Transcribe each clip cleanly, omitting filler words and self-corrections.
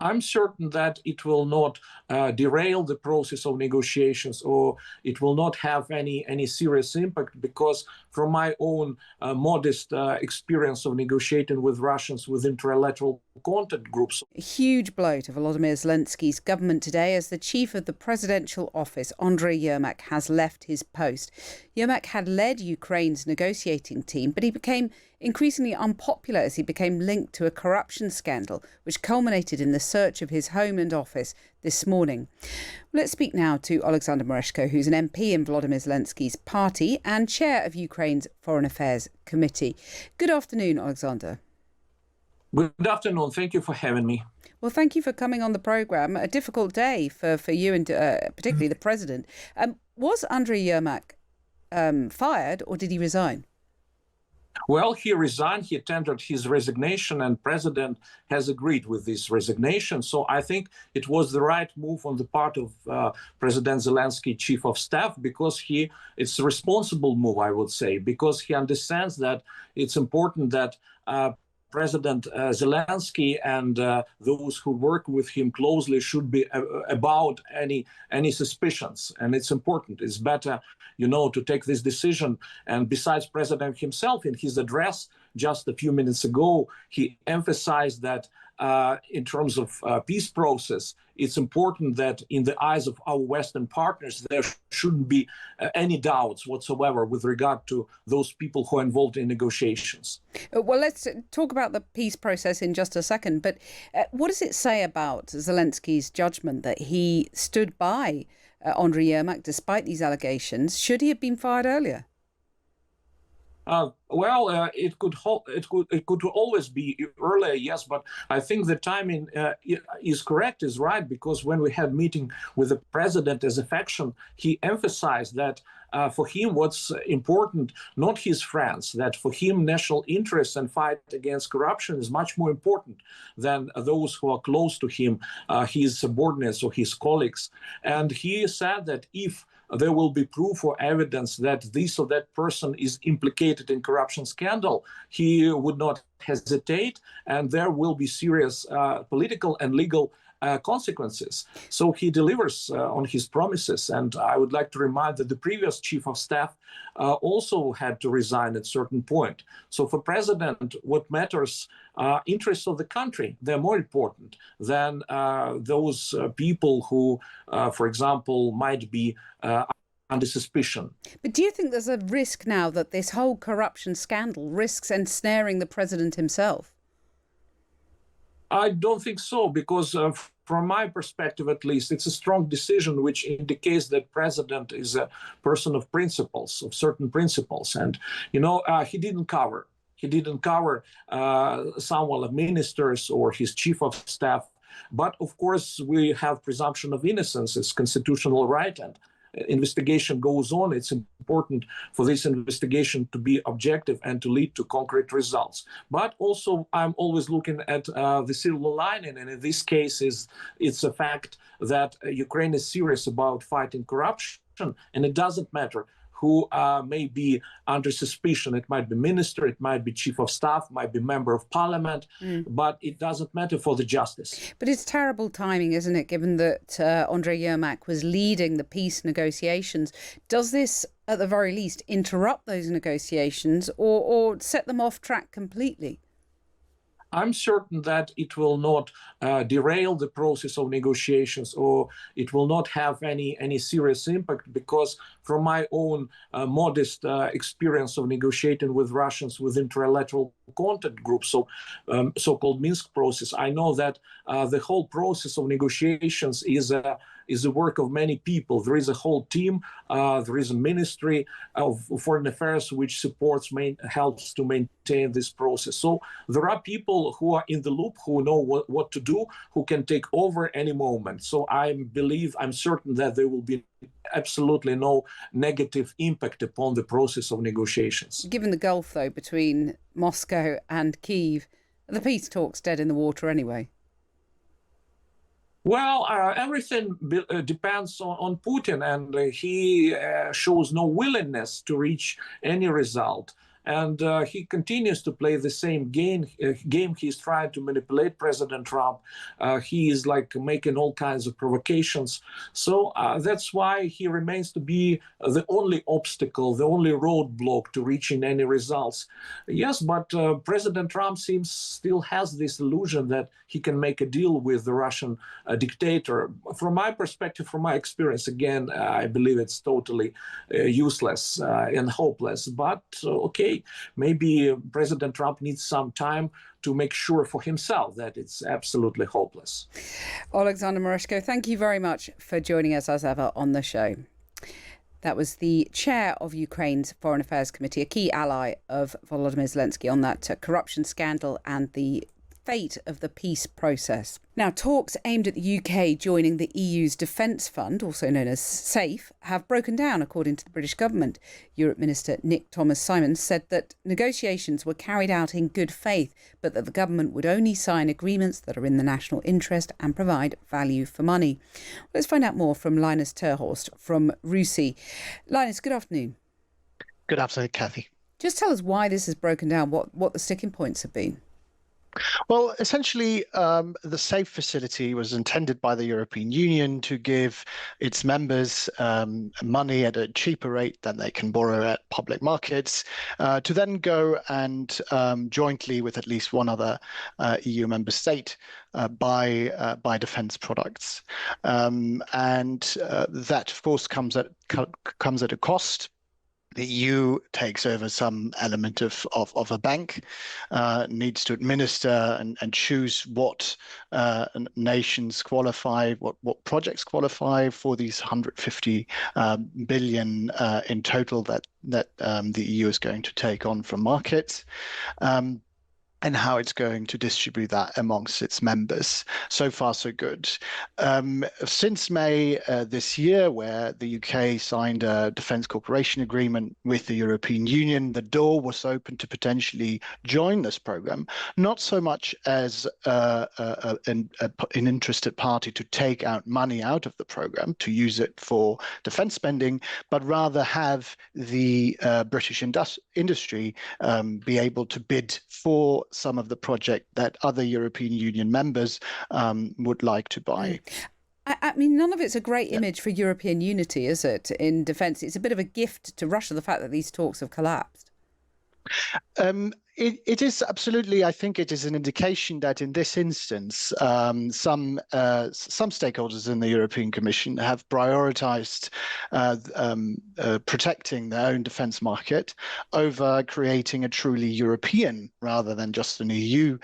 I'm certain that it will not derail the process of negotiations, or it will not have any serious impact, because from my own modest experience of negotiating with Russians within trilateral contact groups. A huge blow to Volodymyr Zelensky's government today as the chief of the presidential office, Andriy Yermak, has left his post. Yermak had led Ukraine's negotiating team, but he became increasingly unpopular as he became linked to a corruption scandal, which culminated in the search of his home and office this morning. Let's speak now to Oleksandr Merezhko, who's an MP in Volodymyr Zelensky's party and chair of Ukraine's Foreign Affairs Committee. Good afternoon, Oleksandr. Good afternoon. Thank you for having me. Well, thank you for coming on the programme. A difficult day for you and particularly the president. Was Andriy Yermak fired, or did he resign? Well, he resigned, he tendered his resignation, and president has agreed with this resignation. So I think it was the right move on the part of President Zelensky, chief of staff, because it's a responsible move, I would say, because he understands that it's important that President Zelensky and those who work with him closely should be about any suspicions. And it's important. It's better, to take this decision. And besides, President himself, in his address just a few minutes ago, he emphasized that in terms of peace process, it's important that in the eyes of our Western partners, there shouldn't be any doubts whatsoever with regard to those people who are involved in negotiations. Well, let's talk about the peace process in just a second. But what does it say about Zelensky's judgment that he stood by Andriy Yermak despite these allegations? Should he have been fired earlier? It could always be earlier, yes, but I think the timing is correct, is right, because when we had meeting with the president as a faction, he emphasized that for him what's important, not his friends, that for him national interests and fight against corruption is much more important than those who are close to him, his subordinates or his colleagues. And he said that if there will be proof or evidence that this or that person is implicated in corruption scandal, he would not hesitate, and there will be serious political and legal consequences. So he delivers on his promises. And I would like to remind that the previous chief of staff also had to resign at a certain point. So for president, what matters, interests of the country, they're more important than those people who, for example, might be under suspicion. But do you think there's a risk now that this whole corruption scandal risks ensnaring the president himself? I don't think so, because from my perspective, at least, it's a strong decision which indicates that president is a person of principles, of certain principles. And, he didn't cover. He didn't cover someone of ministers or his chief of staff. But of course, we have presumption of innocence. It's constitutional right, and investigation goes on. It's important for this investigation to be objective and to lead to concrete results. But also, I'm always looking at the silver lining, and in this case, it's a fact that Ukraine is serious about fighting corruption, and it doesn't matter who may be under suspicion. It might be minister, it might be chief of staff, might be member of parliament, but it doesn't matter for the justice. But it's terrible timing, isn't it, given that Andriy Yermak was leading the peace negotiations? Does this, at the very least, interrupt those negotiations or set them off track completely? I'm certain that it will not derail the process of negotiations, or it will not have any serious impact, because from my own modest experience of negotiating with Russians within trilateral contact groups, so-called Minsk process, I know that the whole process of negotiations is the work of many people. There is a whole team, there is a Ministry of Foreign Affairs which helps to maintain this process. So there are people who are in the loop, who know what to do, who can take over any moment. So I'm certain that there will be absolutely no negative impact upon the process of negotiations. Given the gulf, though, between Moscow and Kyiv, the peace talks dead in the water anyway. Well, everything depends on Putin, and he shows no willingness to reach any result. and he continues to play the same game. He's trying to manipulate President Trump. He is like making all kinds of provocations. So that's why he remains to be the only obstacle, the only roadblock to reaching any results. Yes, but President Trump still has this illusion that he can make a deal with the Russian dictator. From my perspective, from my experience, again, I believe it's totally useless and hopeless. But okay, maybe President Trump needs some time to make sure for himself that it's absolutely hopeless. Oleksandr Merezhko, thank you very much for joining us as ever on the show. That was the chair of Ukraine's Foreign Affairs Committee, a key ally of Volodymyr Zelensky on that corruption scandal and the fate of the peace process. Now, talks aimed at the UK joining the EU's defence fund, also known as SAFE, have broken down, according to the British government. Europe Minister Nick Thomas-Symonds said that negotiations were carried out in good faith, but that the government would only sign agreements that are in the national interest and provide value for money. Let's find out more from Linus Terhorst from RUSI. Linus, good afternoon. Good afternoon, Kathy. Just tell us why this has broken down, what the sticking points have been. Well, essentially, the SAFE facility was intended by the European Union to give its members money at a cheaper rate than they can borrow at public markets, to then go and jointly with at least one other EU member state buy defence products, and that, of course, comes at a cost. The EU takes over some element of a bank, needs to administer and choose what nations qualify, what projects qualify for these 150 billion in total that the EU is going to take on from markets. And how it's going to distribute that amongst its members. So far, so good. Since May this year, where the UK signed a defence cooperation agreement with the European Union, the door was open to potentially join this programme, not so much as an interested party to take out money out of the programme, to use it for defence spending, but rather have the British industry be able to bid for some of the project that other European Union members would like to buy. I mean, none of it's a great image for European unity, is it, in defence? It's a bit of a gift to Russia, the fact that these talks have collapsed. It is absolutely. I think it is an indication that in this instance, some stakeholders in the European Commission have prioritized protecting their own defence market over creating a truly European rather than just an EU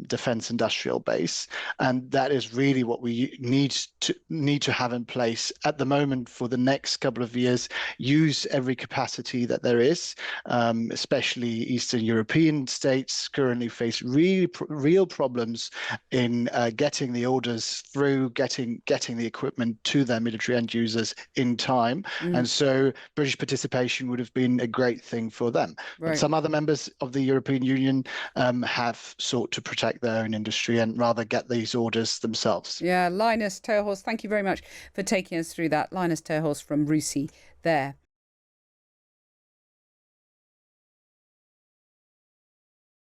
defence industrial base, and that is really what we need to have in place at the moment for the next couple of years. Use every capacity that there is, especially Eastern European states currently face real problems in getting the orders through, getting the equipment to their military end users in time. And so British participation would have been a great thing for them. Right. But some other members of the European Union have sought to protect their own industry and rather get these orders themselves. Yeah, Linus Terhorst, thank you very much for taking us through that. Linus Terhorst from RUSI there.